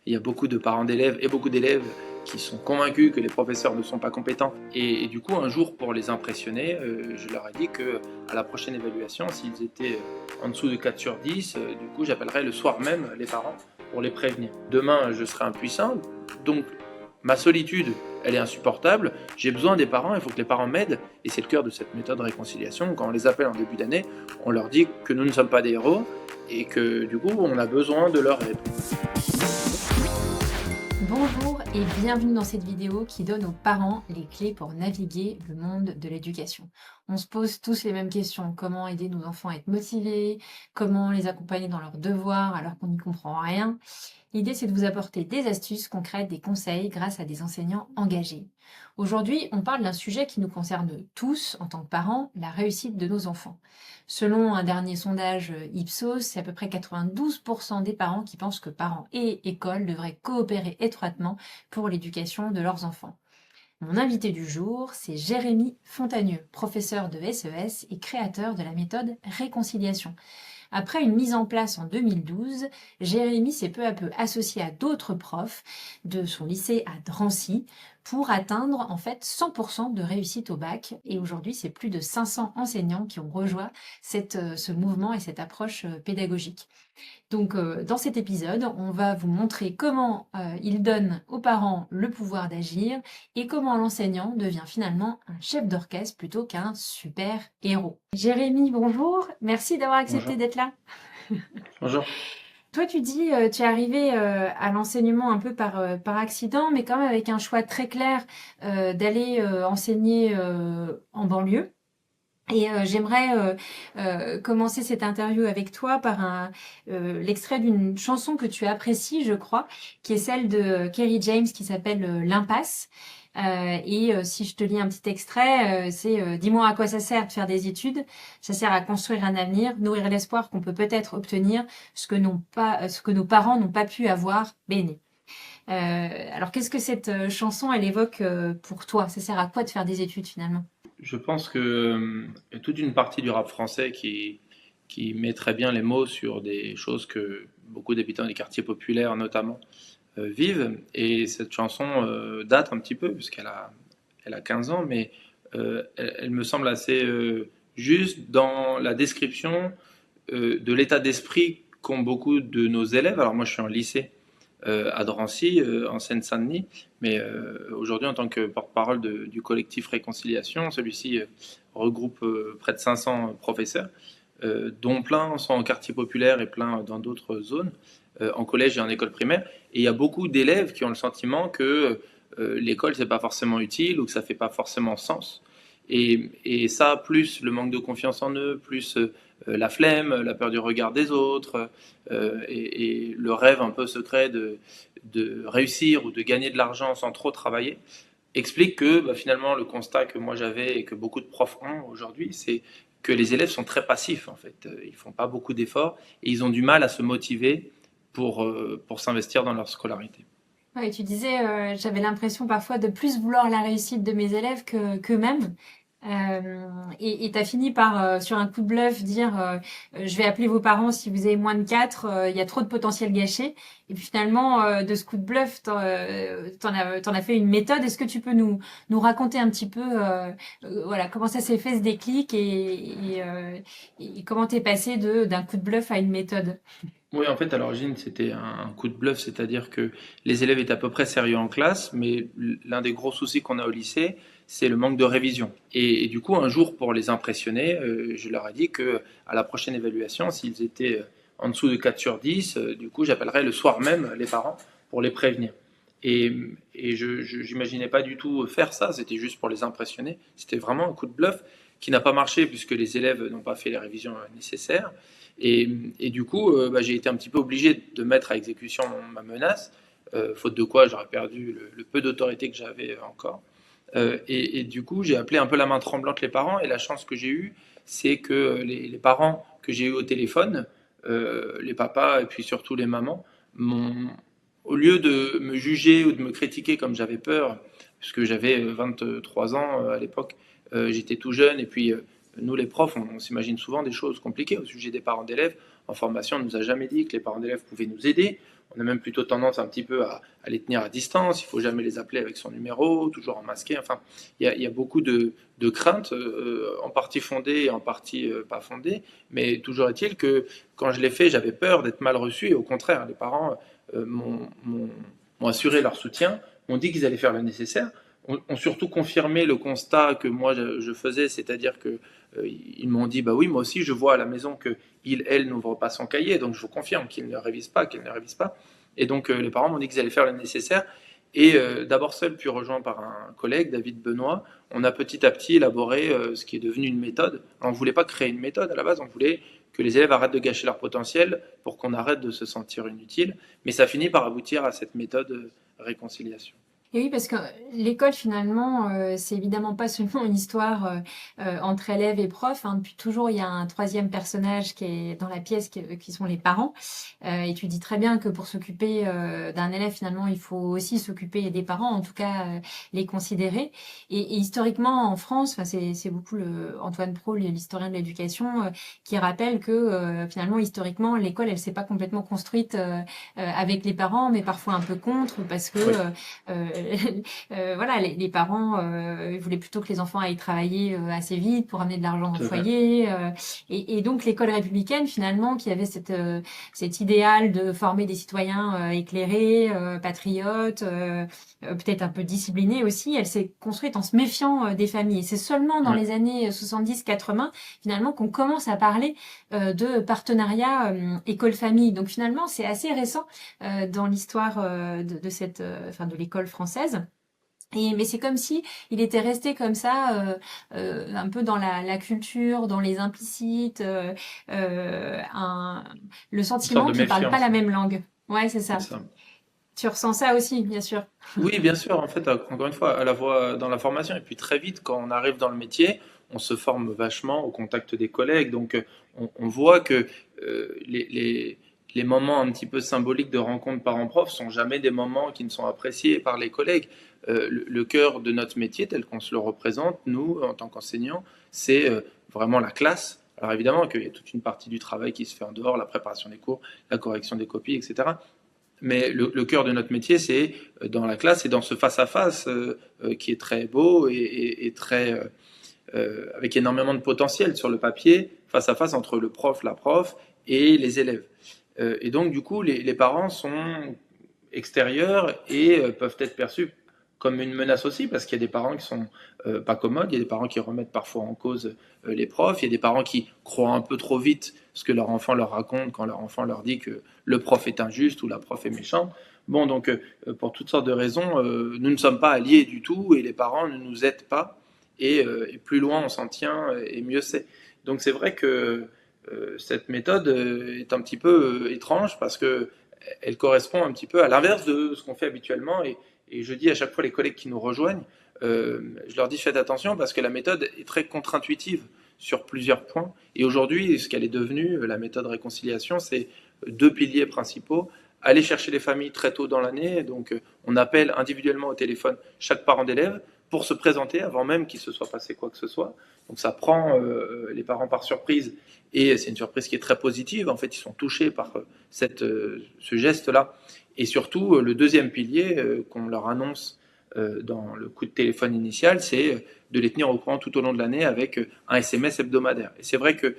Il y a beaucoup de parents d'élèves et beaucoup d'élèves qui sont convaincus que les professeurs ne sont pas compétents. Et du coup, un jour, pour les impressionner, je leur ai dit qu'à la prochaine évaluation, s'ils étaient en dessous de 4 sur 10, du coup, j'appellerai le soir même les parents pour les prévenir. Demain, je serai impuissant, donc ma solitude, elle est insupportable. J'ai besoin des parents, il faut que les parents m'aident. Et c'est le cœur de cette méthode de réconciliation. Quand on les appelle en début d'année, on leur dit que nous ne sommes pas des héros et que du coup, on a besoin de leur aide. Bonjour et bienvenue dans cette vidéo qui donne aux parents les clés pour naviguer le monde de l'éducation. On se pose tous les mêmes questions. Comment aider nos enfants à être motivés? Comment les accompagner dans leurs devoirs alors qu'on n'y comprend rien? L'idée, c'est de vous apporter des astuces concrètes, des conseils grâce à des enseignants engagés. Aujourd'hui, on parle d'un sujet qui nous concerne tous en tant que parents, la réussite de nos enfants. Selon un dernier sondage Ipsos, c'est à peu près 92% des parents qui pensent que parents et écoles devraient coopérer étroitement pour l'éducation de leurs enfants. Mon invité du jour, c'est Jérémy Fontagneux, professeur de SES et créateur de la méthode Réconciliation. Après une mise en place en 2012, Jérémy s'est peu à peu associé à d'autres profs de son lycée à Drancy pour atteindre en fait 100% de réussite au bac. Et aujourd'hui, c'est plus de 500 enseignants qui ont rejoint ce mouvement et cette approche pédagogique. Donc, dans cet épisode, on va vous montrer comment il donne aux parents le pouvoir d'agir et comment l'enseignant devient finalement un chef d'orchestre plutôt qu'un super héros. Jérémy, bonjour. Merci d'avoir accepté Bonjour. d'être là. Bonjour. Toi, tu dis, tu es arrivé à l'enseignement un peu par accident, mais quand même avec un choix très clair d'aller enseigner en banlieue. Et j'aimerais commencer cette interview avec toi par l'extrait d'une chanson que tu apprécies, je crois, qui est celle de Kerry James qui s'appelle L'Impasse. Si je te lis un petit extrait, Dis-moi à quoi ça sert de faire des études. Ça sert à construire un avenir, nourrir l'espoir qu'on peut peut-être obtenir, ce que nos parents n'ont pas pu avoir. Bene. Alors qu'est-ce que cette chanson, elle évoque pour toi? Ça sert à quoi de faire des études finalement? Je pense que y a toute une partie du rap français qui met très bien les mots sur des choses que beaucoup d'habitants des quartiers populaires notamment vivent. Et cette chanson date un petit peu, puisqu'elle a 15 ans, mais elle me semble assez juste dans la description de l'état d'esprit qu'ont beaucoup de nos élèves. Alors moi je suis en lycée à Drancy, en Seine-Saint-Denis, mais aujourd'hui en tant que porte-parole du collectif Réconciliation, celui-ci regroupe près de 500 professeurs, dont plein sont en quartier populaire et plein dans d'autres zones, en collège et en école primaire. Et il y a beaucoup d'élèves qui ont le sentiment que l'école c'est pas forcément utile ou que ça fait pas forcément sens. Et ça, plus le manque de confiance en eux, plus la flemme, la peur du regard des autres, et le rêve un peu secret de réussir ou de gagner de l'argent sans trop travailler, explique que finalement le constat que moi j'avais et que beaucoup de profs ont aujourd'hui, c'est que les élèves sont très passifs en fait. Ils font pas beaucoup d'efforts et ils ont du mal à se motiver pour s'investir dans leur scolarité. Ouais, tu disais, j'avais l'impression parfois de plus vouloir la réussite de mes élèves qu'eux-mêmes. Et tu as fini par, sur un coup de bluff, dire je vais appeler vos parents si vous avez moins de 4, il y a trop de potentiel gâché. Et puis finalement, de ce coup de bluff, t'en as fait une méthode. Est-ce que tu peux nous raconter un petit peu voilà, comment ça s'est fait ce déclic et comment t'es passé d'un coup de bluff à une méthode? Oui, en fait, à l'origine, c'était un coup de bluff, c'est-à-dire que les élèves étaient à peu près sérieux en classe, mais l'un des gros soucis qu'on a au lycée, c'est le manque de révision. Et du coup, un jour, pour les impressionner, je leur ai dit que à la prochaine évaluation, s'ils étaient en dessous de 4 sur 10, du coup, j'appellerais le soir même les parents pour les prévenir. Et, et je n'imaginais pas du tout faire ça, c'était juste pour les impressionner. C'était vraiment un coup de bluff qui n'a pas marché puisque les élèves n'ont pas fait les révisions nécessaires. Et du coup, j'ai été un petit peu obligé de mettre à exécution ma menace, faute de quoi j'aurais perdu le peu d'autorité que j'avais encore. Et du coup, j'ai appelé un peu la main tremblante les parents, et la chance que j'ai eue, c'est que les parents que j'ai eu au téléphone, les papas et puis surtout les mamans, m'ont, au lieu de me juger ou de me critiquer comme j'avais peur, puisque j'avais 23 ans à l'époque, j'étais tout jeune, et puis nous les profs, on s'imagine souvent des choses compliquées au sujet des parents d'élèves. en formation, on ne nous a jamais dit que les parents d'élèves pouvaient nous aider. On a même plutôt tendance un petit peu à les tenir à distance. Il ne faut jamais les appeler avec son numéro, toujours en masqué. Enfin, il y a beaucoup de craintes, en partie fondées et en partie pas fondées. Mais toujours est-il que quand je l'ai fait, j'avais peur d'être mal reçu. Et au contraire, les parents m'ont assuré leur soutien, m'ont dit qu'ils allaient faire le nécessaire, ont surtout confirmé le constat que moi je faisais, c'est-à-dire que ils m'ont dit bah oui, moi aussi je vois à la maison que elle n'ouvre pas son cahier, donc je vous confirme qu'il ne révise pas, qu'elle ne révise pas. Et donc les parents m'ont dit qu'ils allaient faire le nécessaire. Et d'abord seul, puis rejoint par un collègue, David Benoît, on a petit à petit élaboré ce qui est devenu une méthode. Alors, on ne voulait pas créer une méthode à la base, on voulait que les élèves arrêtent de gâcher leur potentiel pour qu'on arrête de se sentir inutile. Mais ça finit par aboutir à cette méthode réconciliation. Et oui, parce que l'école finalement, c'est évidemment pas seulement une histoire, entre élèves et profs, hein. Depuis toujours, il y a un troisième personnage qui est dans la pièce qui sont les parents. Et tu dis très bien que pour s'occuper, d'un élève finalement, il faut aussi s'occuper des parents, en tout cas, les considérer. Et historiquement en France, enfin c'est beaucoup Antoine Prau, l'historien de l'éducation, qui rappelle que, finalement historiquement l'école elle s'est pas complètement construite, avec les parents, mais parfois un peu contre parce que, Oui, voilà, les parents voulaient plutôt que les enfants aillent travailler assez vite pour amener de l'argent au tout à fait. foyer. Et donc l'école républicaine, finalement, qui avait cet idéal de former des citoyens éclairés, patriotes, peut-être un peu disciplinés aussi, elle s'est construite en se méfiant des familles. Et c'est seulement dans Ouais. les années 70-80, finalement, qu'on commence à parler de partenariat école-famille. Donc finalement, c'est assez récent dans l'histoire de cette, enfin de l'école française. Mais c'est comme si il était resté comme ça, un peu dans la culture, dans les implicites, le Une sorte sentiment de qu'ils parlent pas méfiance, la hein. même langue. Ouais, c'est C'est ça. ça. Tu ressens ça aussi, bien sûr. Oui, bien sûr, en fait, encore une fois, à la fois dans la formation, et puis très vite, quand on arrive dans le métier, on se forme vachement au contact des collègues. Donc, on voit que les moments un petit peu symboliques de rencontre parents-prof sont jamais des moments qui ne sont appréciés par les collègues. Le cœur de notre métier, tel qu'on se le représente, nous, en tant qu'enseignants, c'est vraiment la classe. Alors évidemment qu'il y a toute une partie du travail qui se fait en dehors, la préparation des cours, la correction des copies, etc. Mais le cœur de notre métier, c'est dans la classe et dans ce face-à-face qui est très beau et très, avec énormément de potentiel sur le papier, face-à-face entre le prof, la prof et les élèves. Et donc, du coup, les parents sont extérieurs et peuvent être perçus comme une menace aussi, parce qu'il y a des parents qui sont pas commodes, il y a des parents qui remettent parfois en cause les profs, il y a des parents qui croient un peu trop vite ce que leur enfant leur raconte quand leur enfant leur dit que le prof est injuste ou la prof est méchante. Bon, donc pour toutes sortes de raisons, nous ne sommes pas alliés du tout et les parents ne nous aident pas. Et plus loin on s'en tient, et mieux c'est. Donc c'est vrai que cette méthode est un petit peu étrange parce que elle correspond un petit peu à l'inverse de ce qu'on fait habituellement. Et je dis à chaque fois les collègues qui nous rejoignent, je leur dis faites attention parce que la méthode est très contre-intuitive sur plusieurs points. Et aujourd'hui, ce qu'elle est devenue, la méthode réconciliation, c'est deux piliers principaux. Aller chercher les familles très tôt dans l'année, donc on appelle individuellement au téléphone chaque parent d'élève pour se présenter avant même qu'il se soit passé quoi que ce soit. Donc ça prend les parents par surprise et c'est une surprise qui est très positive. En fait, ils sont touchés par ce geste-là. Et surtout, le deuxième pilier qu'on leur annonce dans le coup de téléphone initial, c'est de les tenir au courant tout au long de l'année avec un SMS hebdomadaire. Et c'est vrai que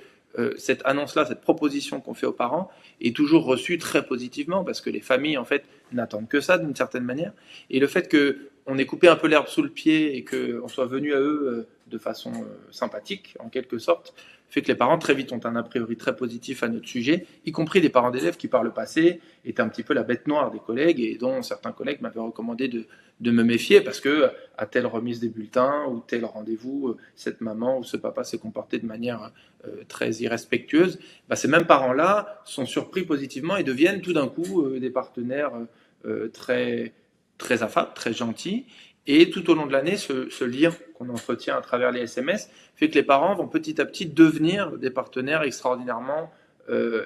cette annonce-là, cette proposition qu'on fait aux parents est toujours reçue très positivement parce que les familles, en fait, n'attendent que ça d'une certaine manière. Et le fait qu'on ait coupé un peu l'herbe sous le pied et qu'on soit venu à eux de façon sympathique, en quelque sorte, fait que les parents très vite ont un a priori très positif à notre sujet, y compris des parents d'élèves qui par le passé étaient un petit peu la bête noire des collègues et dont certains collègues m'avaient recommandé de me méfier parce que à telle remise des bulletins ou tel rendez-vous, cette maman ou ce papa s'est comporté de manière très irrespectueuse. Bah, ces mêmes parents-là sont surpris positivement et deviennent tout d'un coup des partenaires très, très affables, très gentils. Et tout au long de l'année, ce lien qu'on entretient à travers les SMS fait que les parents vont petit à petit devenir des partenaires extraordinairement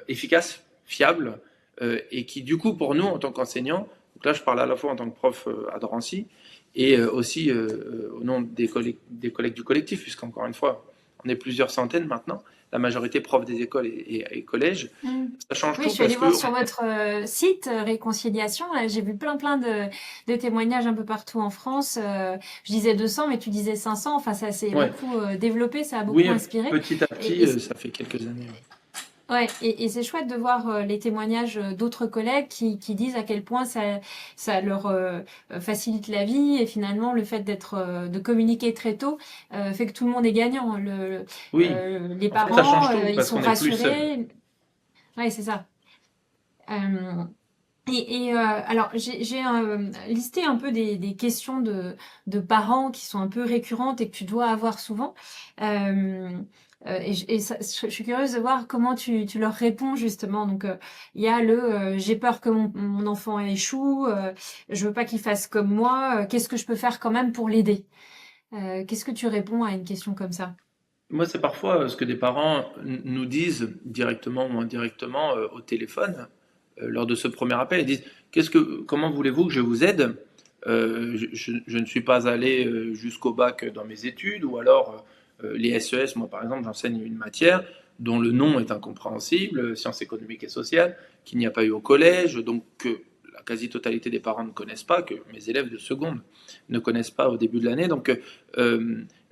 efficaces, fiables, et qui du coup pour nous en tant qu'enseignants, donc là je parle à la fois en tant que prof à Drancy et aussi au nom des collègues du collectif, puisqu'encore une fois on est plusieurs centaines maintenant, la majorité profs des écoles et collèges. Mmh. Ça change Oui, je tout suis allée parce que voir sur votre site Réconciliation. Là, j'ai vu plein de témoignages un peu partout en France. Je disais 200, mais tu disais 500. Enfin, ça s'est ouais, beaucoup développé, ça a beaucoup oui, inspiré. petit à Et, petit, et ça fait quelques années. Ouais. ouais, et c'est chouette de voir les témoignages d'autres collègues qui disent à quel point ça leur facilite la vie et finalement le fait de communiquer très tôt fait que tout le monde est gagnant. Oui, Les en fait, ça parents, change tout ils parce sont qu'on n'est plus seul. rassurés. Ouais, c'est ça. Euh, alors, j'ai listé un peu des questions de parents qui sont un peu récurrentes et que tu dois avoir souvent. Euh, je suis curieuse de voir comment tu leur réponds justement. Donc, il y a j'ai peur que mon enfant échoue, je veux pas qu'il fasse comme moi, qu'est-ce que je peux faire quand même pour l'aider? Qu'est-ce que tu réponds à une question comme ça? Moi, c'est parfois ce que des parents nous disent directement ou indirectement au téléphone lors de ce premier appel. Ils disent, comment voulez-vous que je vous aide? Je ne suis pas allé jusqu'au bac dans mes études, ou alors les SES, moi par exemple, j'enseigne une matière dont le nom est incompréhensible, sciences économiques et sociales, qu'il n'y a pas eu au collège, donc que la quasi-totalité des parents ne connaissent pas, que mes élèves de seconde ne connaissent pas au début de l'année. Donc,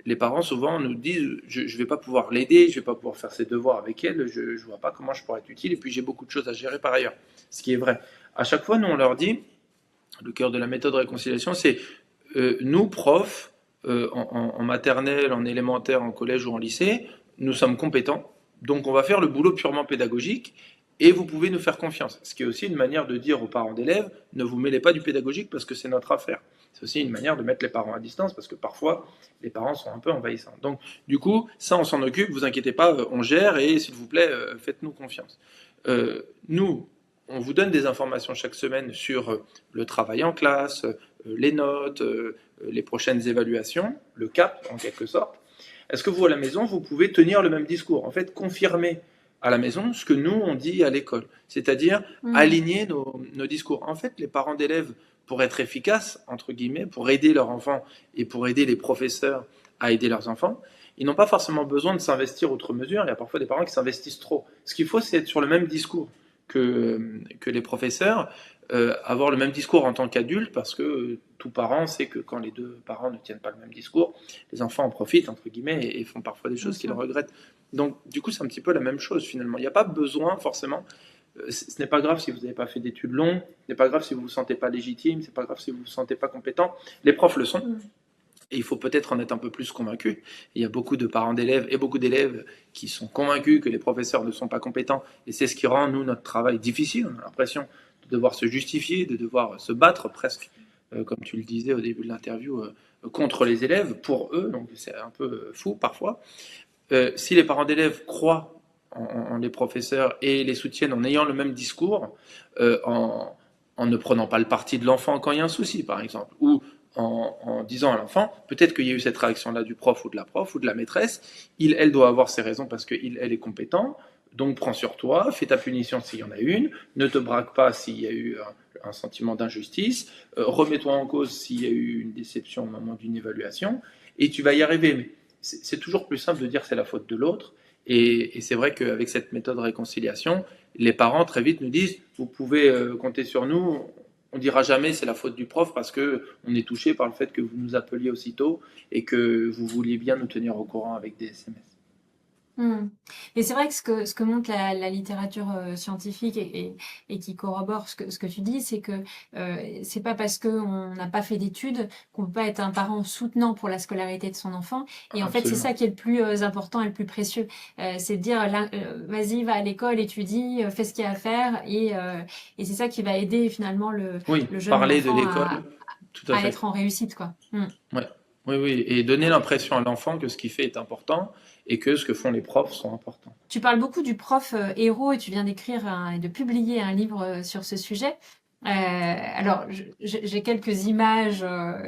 les parents souvent nous disent je ne vais pas pouvoir l'aider, je ne vais pas pouvoir faire ses devoirs avec elle, je ne vois pas comment je pourrais être utile, et puis j'ai beaucoup de choses à gérer par ailleurs. Ce qui est vrai. À chaque fois, nous, on leur dit, le cœur de la méthode de réconciliation, c'est nous, profs, en maternelle, en élémentaire, en collège ou en lycée, nous sommes compétents, donc on va faire le boulot purement pédagogique, et vous pouvez nous faire confiance. Ce qui est aussi une manière de dire aux parents d'élèves, ne vous mêlez pas du pédagogique parce que c'est notre affaire. C'est aussi une manière de mettre les parents à distance parce que parfois, les parents sont un peu envahissants. Donc, du coup, ça, on s'en occupe, vous inquiétez pas, on gère et s'il vous plaît, faites-nous confiance. Nous, on vous donne des informations chaque semaine sur le travail en classe, les notes, les prochaines évaluations, le cap en quelque sorte. Est-ce que vous, à la maison, vous pouvez tenir le même discours? En fait, confirmer à la maison ce que nous, on dit à l'école. C'est-à-dire Hmm. aligner nos discours. En fait, les parents d'élèves, pour être efficaces, entre guillemets, pour aider leurs enfants et pour aider les professeurs à aider leurs enfants, ils n'ont pas forcément besoin de s'investir outre mesure. Il y a parfois des parents qui s'investissent trop. Ce qu'il faut, c'est être sur le même discours que les professeurs, avoir le même discours en tant qu'adulte, parce que tout parent sait que quand les deux parents ne tiennent pas le même discours, les enfants en profitent, entre guillemets, et font parfois des Bien choses qu'ils sûr. regrettent. Donc, du coup, c'est un petit peu la même chose finalement. Il n'y a pas besoin forcément. Ce n'est pas grave si vous n'avez pas fait d'études longues, ce n'est pas grave si vous ne vous sentez pas légitime, c'est pas grave si vous ne vous sentez pas compétent. Les profs le sont. Hmm. Et il faut peut-être en être un peu plus convaincu. Il y a beaucoup de parents d'élèves et beaucoup d'élèves qui sont convaincus que les professeurs ne sont pas compétents. Et c'est ce qui rend, nous, notre travail difficile. On a l'impression de devoir se justifier, de devoir se battre presque, comme tu le disais au début de l'interview, contre les élèves, pour eux. Donc c'est un peu fou parfois. Si les parents d'élèves croient en les professeurs et les soutiennent en ayant le même discours, en ne prenant pas le parti de l'enfant quand il y a un souci, par exemple, ou en disant à l'enfant, peut-être qu'il y a eu cette réaction-là du prof ou de la maîtresse, elle doit avoir ses raisons parce elle est compétent, donc prends sur toi, fais ta punition s'il y en a une, ne te braque pas s'il y a eu un sentiment d'injustice, remets-toi en cause s'il y a eu une déception au moment d'une évaluation, et tu vas y arriver. Mais c'est toujours plus simple de dire que c'est la faute de l'autre. Et c'est vrai qu'avec cette méthode de réconciliation, les parents très vite nous disent, vous pouvez compter sur nous, on dira jamais c'est la faute du prof parce que on est touché par le fait que vous nous appeliez aussitôt et que vous vouliez bien nous tenir au courant avec des SMS. Mmh. Et c'est vrai que ce que montre la littérature scientifique et qui corrobore ce que tu dis, c'est que c'est pas parce qu'on n'a pas fait d'études qu'on peut pas être un parent soutenant pour la scolarité de son enfant. Et en fait, c'est Absolument. ça qui est le plus important et le plus précieux. C'est de dire, vas-y, va à l'école, étudie, fais ce qu'il y a à faire. Et c'est ça qui va aider finalement Oui, le jeune parler de enfant l'école, tout à à fait. être en réussite, quoi. Mmh. Ouais. Oui, oui, et donner l'impression à l'enfant que ce qu'il fait est important et que ce que font les profs sont importants. Tu parles beaucoup du prof héros et tu viens et de publier un livre sur ce sujet. Alors, j'ai quelques images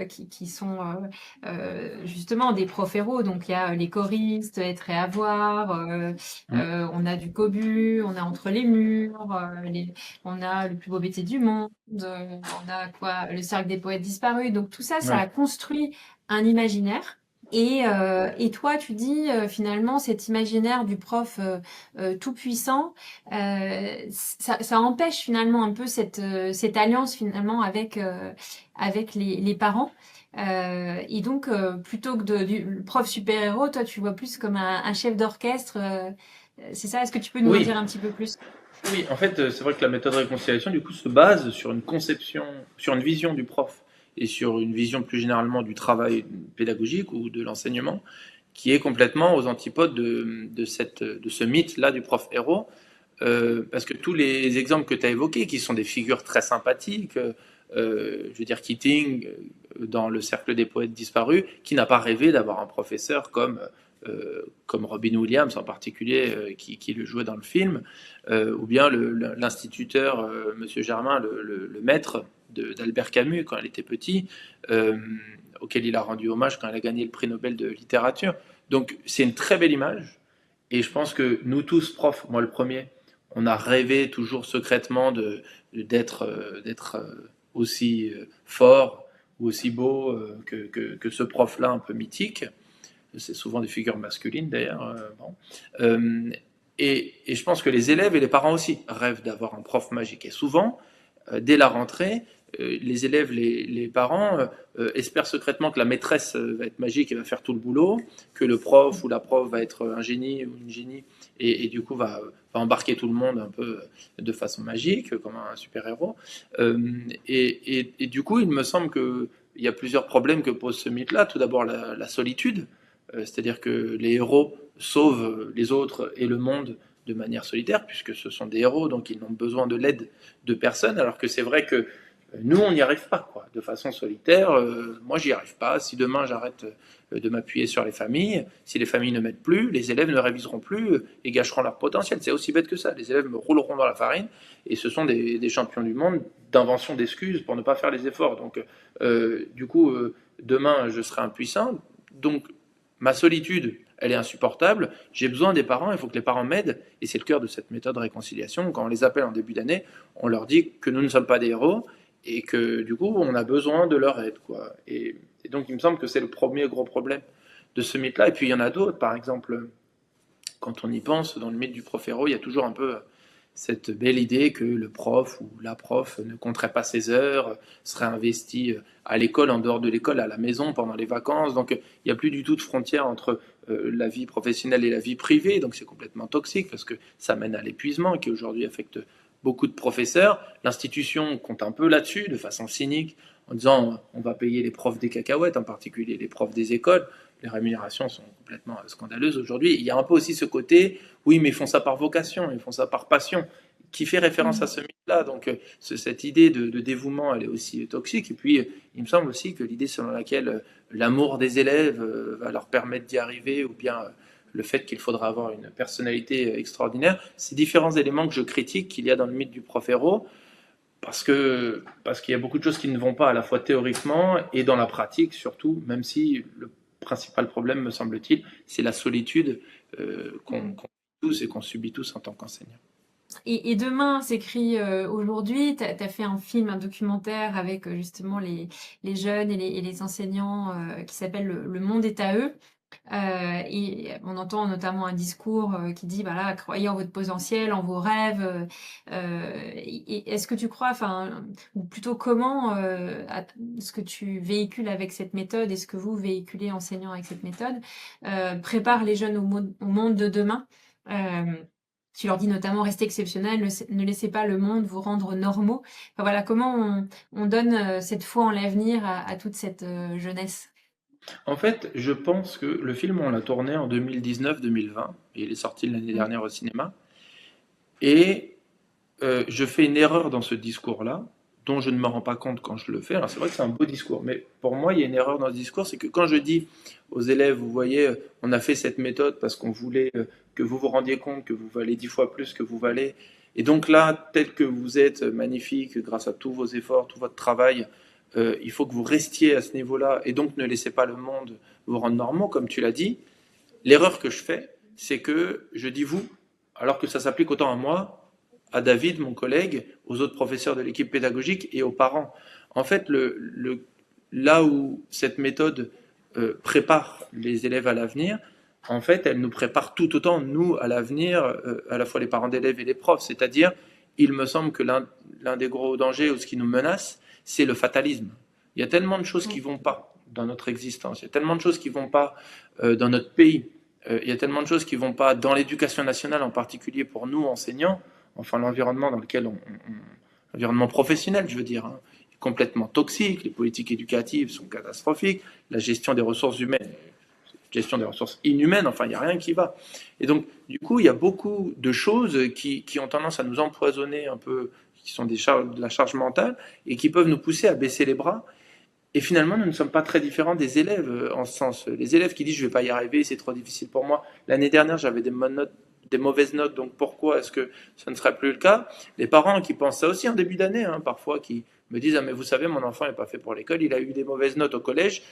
qui sont justement des profs héros. Donc, il y a les choristes, être et avoir. Mm. On a du cobu, on a entre les murs, on a le plus beau métier du monde. On a quoi? Le cercle des poètes disparus. Donc, tout ça, ça a Ouais. construit un imaginaire. Et toi, tu dis finalement cet imaginaire du prof tout puissant, ça empêche finalement un peu cette alliance finalement avec les parents. Et donc, plutôt que du prof super-héros, toi, tu le vois plus comme un chef d'orchestre. C'est ça? Est-ce que tu peux nous en Oui, dire un petit peu plus? oui, en fait, c'est vrai que la méthode de réconciliation, du coup, se base sur une conception, sur une vision du prof et sur une vision plus généralement du travail pédagogique ou de l'enseignement, qui est complètement aux antipodes de ce mythe-là du prof héros. Parce que tous les exemples que tu as évoqués, qui sont des figures très sympathiques, je veux dire Keating, dans Le Cercle des poètes disparus, qui n'a pas rêvé d'avoir un professeur comme Robin Williams en particulier, qui le jouait dans le film, ou bien l'instituteur, Monsieur Germain, le maître d'Albert Camus quand il était petit, auquel il a rendu hommage quand il a gagné le prix Nobel de littérature. Donc c'est une très belle image, et je pense que nous tous, profs, moi le premier, on a rêvé toujours secrètement d'être aussi fort ou aussi beau que ce prof-là un peu mythique. C'est souvent des figures masculines d'ailleurs. Bon. Euh, et je pense que les élèves et les parents aussi rêvent d'avoir un prof magique. Et souvent, dès la rentrée, les élèves, les parents espèrent secrètement que la maîtresse va être magique et va faire tout le boulot, que le prof ou la prof va être un génie ou une génie et du coup va embarquer tout le monde un peu de façon magique, comme un super-héros. Et du coup, il me semble qu'il y a plusieurs problèmes que pose ce mythe-là. Tout d'abord, la solitude, c'est-à-dire que les héros sauvent les autres et le monde de manière solitaire, puisque ce sont des héros, donc ils n'ont besoin de l'aide de personne, alors que c'est vrai que nous, on n'y arrive pas, quoi, de façon solitaire. Moi, j'y arrive pas. Si demain j'arrête de m'appuyer sur les familles, si les familles ne m'aident plus, les élèves ne réviseront plus et gâcheront leur potentiel. C'est aussi bête que ça. Les élèves me rouleront dans la farine et ce sont des champions du monde d'invention d'excuses pour ne pas faire les efforts. Donc, du coup, demain, je serai impuissant. Donc, ma solitude, elle est insupportable. J'ai besoin des parents, il faut que les parents m'aident. Et c'est le cœur de cette méthode de réconciliation. Quand on les appelle en début d'année, on leur dit que nous ne sommes pas des héros et que du coup, on a besoin de leur aide, quoi. Et donc, il me semble que c'est le premier gros problème de ce mythe-là. Et puis, il y en a d'autres. Par exemple, quand on y pense, dans le mythe du prof héros, il y a toujours un peu cette belle idée que le prof ou la prof ne compterait pas ses heures, serait investi à l'école, en dehors de l'école, à la maison, pendant les vacances. Donc il n'y a plus du tout de frontière entre la vie professionnelle et la vie privée. Donc c'est complètement toxique parce que ça mène à l'épuisement qui aujourd'hui affecte beaucoup de professeurs. L'institution compte un peu là-dessus, de façon cynique, en disant on va payer les profs des cacahuètes, en particulier les profs des écoles. Les rémunérations sont complètement scandaleuses aujourd'hui. Il y a un peu aussi ce côté, oui, mais ils font ça par vocation, ils font ça par passion, qui fait référence à Mmh. ce mythe-là. Donc cette idée de dévouement, elle est aussi toxique. Et puis, il me semble aussi que l'idée selon laquelle l'amour des élèves va leur permettre d'y arriver, ou bien le fait qu'il faudra avoir une personnalité extraordinaire, ces différents éléments que je critique qu'il y a dans le mythe du prof héros, parce qu'il y a beaucoup de choses qui ne vont pas à la fois théoriquement et dans la pratique surtout, même si le principal problème, me semble-t-il, c'est la solitude qu'on Mmh. vit tous et qu'on subit tous en tant qu'enseignants. Et demain s'écrit aujourd'hui. Tu as fait un film, un documentaire avec justement les jeunes et les enseignants qui s'appelle Le monde est à eux. Et on entend notamment un discours qui dit, voilà, croyez en votre potentiel, en vos rêves. Et est-ce que tu crois, enfin, ou plutôt comment ce que tu véhicules avec cette méthode et ce que vous véhiculez enseignants avec cette méthode prépare les jeunes au monde de demain? Euh, Tu leur dis notamment restez exceptionnels, ne laissez pas le monde vous rendre normaux. Enfin, voilà, comment on donne cette foi en l'avenir à toute cette jeunesse? En fait, je pense que le film, on l'a tourné en 2019-2020, et il est sorti l'année Mm. dernière au cinéma, et je fais une erreur dans ce discours-là, dont je ne me rends pas compte quand je le fais. Alors c'est vrai que c'est un beau discours, mais pour moi, il y a une erreur dans ce discours, c'est que quand je dis aux élèves, vous voyez, on a fait cette méthode parce qu'on voulait que vous vous rendiez compte que vous valez 10 fois plus que vous valez, et donc là, tel que vous êtes magnifique, grâce à tous vos efforts, tout votre travail, il faut que vous restiez à ce niveau-là, et donc ne laissez pas le monde vous rendre normaux, comme tu l'as dit. L'erreur que je fais, c'est que je dis vous, alors que ça s'applique autant à moi, à David, mon collègue, aux autres professeurs de l'équipe pédagogique et aux parents. En fait, là où cette méthode prépare les élèves à l'avenir, en fait, elle nous prépare tout autant, nous, à l'avenir, à la fois les parents d'élèves et les profs. C'est-à-dire, il me semble que l'un des gros dangers ou ce qui nous menace, c'est le fatalisme. Il y a tellement de choses qui ne vont pas dans notre existence, il y a tellement de choses qui ne vont pas dans notre pays, il y a tellement de choses qui ne vont pas dans l'éducation nationale, en particulier pour nous, enseignants, enfin l'environnement dans lequel l'environnement professionnel, je veux dire, hein, est complètement toxique, les politiques éducatives sont catastrophiques, la gestion des ressources humaines, gestion des ressources inhumaines, enfin il n'y a rien qui va. Et donc du coup il y a beaucoup de choses qui ont tendance à nous empoisonner un peu, qui sont de la charge mentale et qui peuvent nous pousser à baisser les bras. Et finalement, nous ne sommes pas très différents des élèves en ce sens. Les élèves qui disent je ne vais pas y arriver, c'est trop difficile pour moi. L'année dernière, j'avais des mauvaises notes, donc pourquoi est-ce que ça ne serait plus le cas? Les parents qui pensent ça aussi en début d'année, hein, parfois, qui me disent ah mais vous savez, mon enfant n'est pas fait pour l'école, il a eu des mauvaises notes au collège.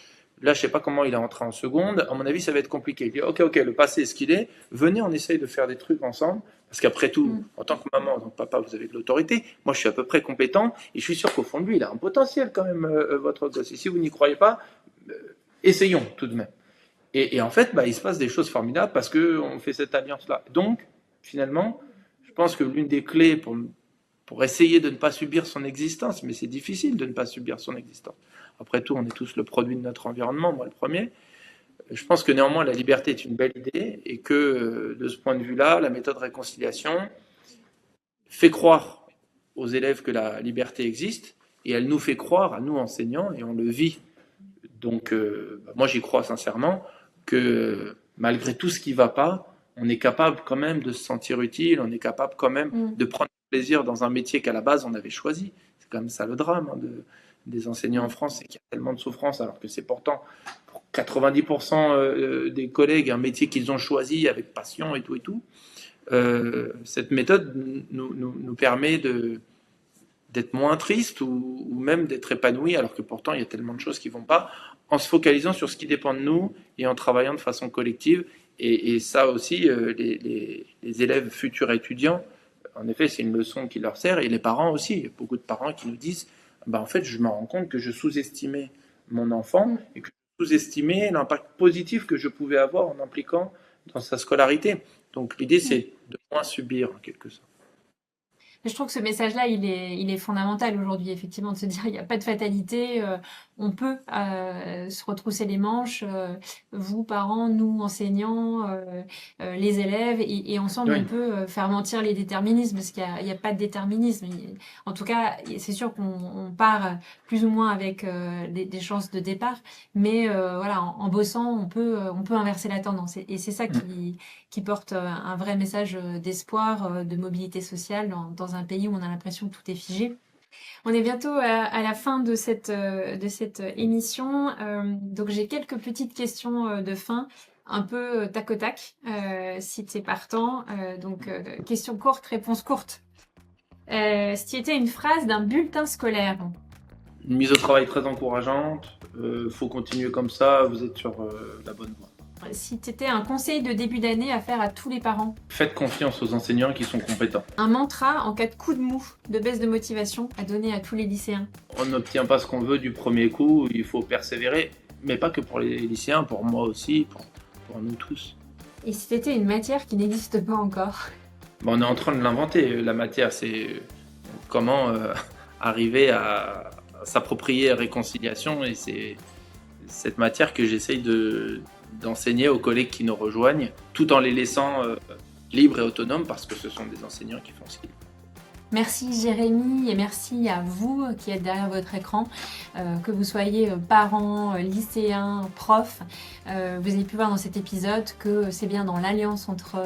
Là, je ne sais pas comment il est entré en seconde. À mon avis, ça va être compliqué. Je dis, ok, le passé est ce qu'il est. Venez, on essaye de faire des trucs ensemble. Parce qu'après tout, en tant que maman, en tant que papa, vous avez de l'autorité. Moi, je suis à peu près compétent. Et je suis sûr qu'au fond de lui, il a un potentiel quand même, votre gosse. Et si vous n'y croyez pas, essayons tout de même. Et en fait, il se passe des choses formidables parce qu'on fait cette alliance-là. Donc, finalement, je pense que l'une des clés pour essayer de ne pas subir son existence, mais c'est difficile de ne pas subir son existence. Après tout, on est tous le produit de notre environnement, moi le premier. Je pense que néanmoins, la liberté est une belle idée et que de ce point de vue-là, la méthode réconciliation fait croire aux élèves que la liberté existe et elle nous fait croire, à nous enseignants, et on le vit. Donc, moi j'y crois sincèrement que malgré tout ce qui ne va pas, on est capable quand même de se sentir utile, on est capable quand même de prendre plaisir dans un métier qu'à la base on avait choisi. C'est quand même ça le drame des enseignants en France, c'est qu'il y a tellement de souffrance, alors que c'est pourtant pour 90% des collègues un métier qu'ils ont choisi avec passion et tout et tout. Cette méthode nous permet d'être moins triste ou même d'être épanoui, alors que pourtant il y a tellement de choses qui ne vont pas, en se focalisant sur ce qui dépend de nous et en travaillant de façon collective. Et ça aussi, les élèves futurs étudiants, en effet, c'est une leçon qui leur sert, et les parents aussi. Il y a beaucoup de parents qui nous disent en fait, je me rends compte que je sous-estimais mon enfant et que je sous-estimais l'impact positif que je pouvais avoir en impliquant dans sa scolarité. Donc l'idée, c'est de moins subir en quelque sorte. Je trouve que ce message-là, il est fondamental aujourd'hui, effectivement, de se dire il n'y a pas de fatalité, on peut se retrousser les manches, vous, parents, nous, enseignants, les élèves, et ensemble, on peut faire mentir les déterminismes, parce qu'il n'y a pas de déterminisme. En tout cas, c'est sûr qu'on part plus ou moins avec des chances de départ, mais voilà, en bossant, on peut inverser la tendance. Et c'est ça qui porte un vrai message d'espoir, de mobilité sociale dans un pays où on a l'impression que tout est figé. On est bientôt à la fin de cette émission, donc j'ai quelques petites questions de fin, un peu tac au tac, si tu es partant. Donc question courte, réponse courte. Si tu étais une phrase d'un bulletin scolaire. Une mise au travail très encourageante, faut continuer comme ça, vous êtes sur la bonne voie. Si tu étais un conseil de début d'année à faire à tous les parents. Faites confiance aux enseignants qui sont compétents. Un mantra en cas de coup de mou, de baisse de motivation à donner à tous les lycéens. On n'obtient pas ce qu'on veut du premier coup, il faut persévérer, mais pas que pour les lycéens, pour moi aussi, pour nous tous. Et si tu étais une matière qui n'existe pas encore. On est en train de l'inventer, la matière, c'est comment arriver à s'approprier la réconciliation, et c'est cette matière que j'essaye d'enseigner aux collègues qui nous rejoignent, tout en les laissant libres et autonomes, parce que ce sont des enseignants qui font ce qu'ils font. Merci Jérémy, et merci à vous qui êtes derrière votre écran, que vous soyez parents, lycéens, profs. Vous avez pu voir dans cet épisode que c'est bien dans l'alliance entre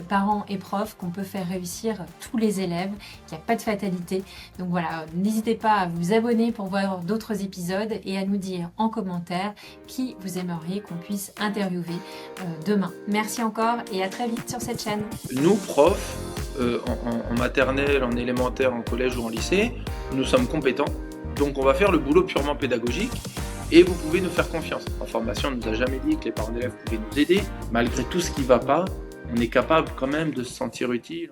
parents et profs qu'on peut faire réussir tous les élèves, qu'il n'y a pas de fatalité. Donc voilà, n'hésitez pas à vous abonner pour voir d'autres épisodes et à nous dire en commentaire qui vous aimeriez qu'on puisse interviewer demain. Merci encore et à très vite sur cette chaîne. Nous, profs, en maternelle, en élémentaire, en collège ou en lycée, nous sommes compétents. Donc on va faire le boulot purement pédagogique et vous pouvez nous faire confiance. En formation, on ne nous a jamais dit que les parents d'élèves pouvaient nous aider. Malgré tout ce qui ne va pas, on est capable quand même de se sentir utile.